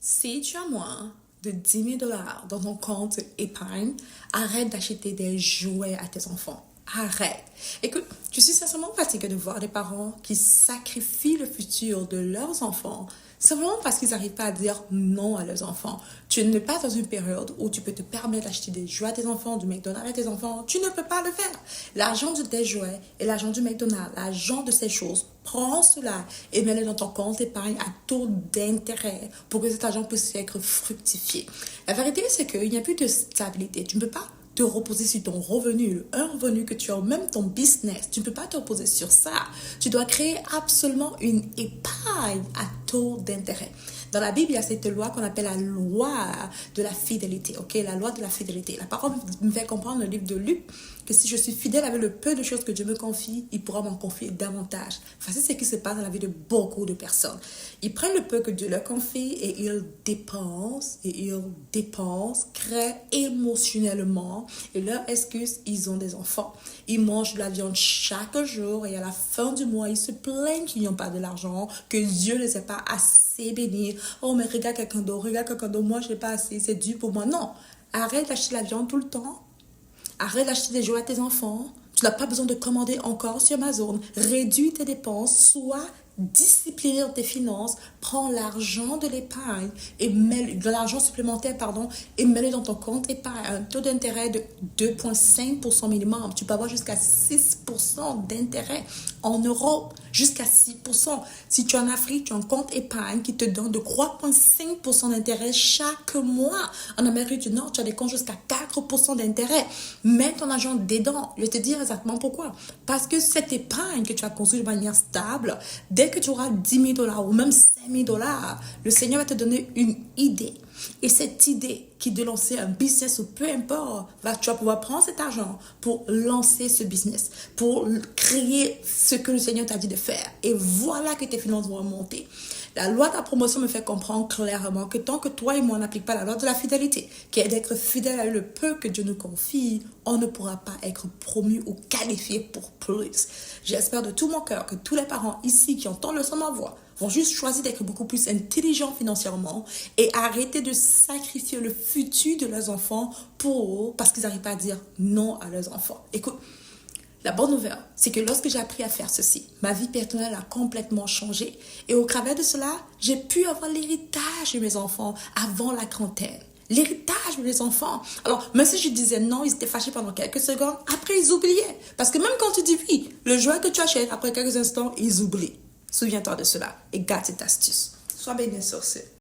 Si tu as moins de 10 000 $ dans ton compte épargne, arrête d'acheter des jouets à tes enfants. Arrête. Écoute, je suis sincèrement fatiguée de voir des parents qui sacrifient le futur de leurs enfants simplement parce qu'ils n'arrivent pas à dire non à leurs enfants. Tu n'es pas dans une période où tu peux te permettre d'acheter des jouets à tes enfants, du McDonald's à tes enfants. Tu ne peux pas le faire. L'argent de tes jouets et l'argent du McDonald's, l'argent de ces choses, prends cela et mets-le dans ton compte épargne à taux d'intérêt pour que cet argent puisse être fructifié. La vérité, c'est qu'il n'y a plus de stabilité. Tu ne peux pas te reposer sur ton revenu, un revenu que tu as, même ton business. Tu ne peux pas te reposer sur ça. Tu dois créer absolument une épargne à taux d'intérêt. Dans la Bible, il y a cette loi qu'on appelle la loi de la fidélité. Ok, la loi de la fidélité. La parole me fait comprendre dans le livre de Luc que si je suis fidèle avec le peu de choses que Dieu me confie, il pourra m'en confier davantage. Enfin, c'est ce qui se passe dans la vie de beaucoup de personnes. Ils prennent le peu que Dieu leur confie et ils dépensent, créent émotionnellement. Et leur excuse, ils ont des enfants. Ils mangent de la viande chaque jour et à la fin du mois, ils se plaignent qu'ils n'ont pas de l'argent, que Dieu ne les a pas assez bénis. Oh, mais regarde quelqu'un d'autre, moi je n'ai pas assez, c'est dur pour moi. Non, arrête d'acheter la viande tout le temps. Arrête d'acheter des jouets à tes enfants. Tu n'as pas besoin de commander encore sur Amazon. Réduis tes dépenses. Sois discipliné dans tes finances. Prends l'argent de l'épargne et de l'argent supplémentaire, et mets-le dans ton compte épargne. Un taux d'intérêt de 2,5% minimum. Tu peux avoir jusqu'à 6% d'intérêt en Europe. Jusqu'à 6%. Si tu es en Afrique, tu as un compte épargne qui te donne de 3,5% d'intérêt chaque mois. En Amérique du Nord, tu as des comptes jusqu'à 4% d'intérêt. Mets ton argent dedans. Je vais te dire exactement pourquoi. Parce que cette épargne que tu as construite de manière stable, dès que tu auras 10 000 $ ou même 5 000 $, le Seigneur va te donner une idée. Et cette idée qui de lancer un business ou peu importe, tu vas pouvoir prendre cet argent pour lancer ce business, pour créer ce que le Seigneur t'a dit de faire. Et voilà que tes finances vont remonter. La loi de la promotion me fait comprendre clairement que tant que toi et moi n'appliquons pas la loi de la fidélité, qui est d'être fidèle à le peu que Dieu nous confie, on ne pourra pas être promu ou qualifié pour plus. J'espère de tout mon cœur que tous les parents ici qui entendent le son de ma voix vont juste choisir d'être beaucoup plus intelligents financièrement et arrêter de sacrifier le futur de leurs enfants parce qu'ils n'arrivent pas à dire non à leurs enfants. Écoute, la bonne nouvelle, c'est que lorsque j'ai appris à faire ceci, ma vie personnelle a complètement changé. Et au travers de cela, j'ai pu avoir l'héritage de mes enfants avant la quarantaine. L'héritage de mes enfants. Alors, même si je disais non, ils étaient fâchés pendant quelques secondes. Après, ils oubliaient. Parce que même quand tu dis oui, le jouet que tu achètes, après quelques instants, ils oublient. Souviens-toi de cela et garde cette astuce. Sois béni sur ce.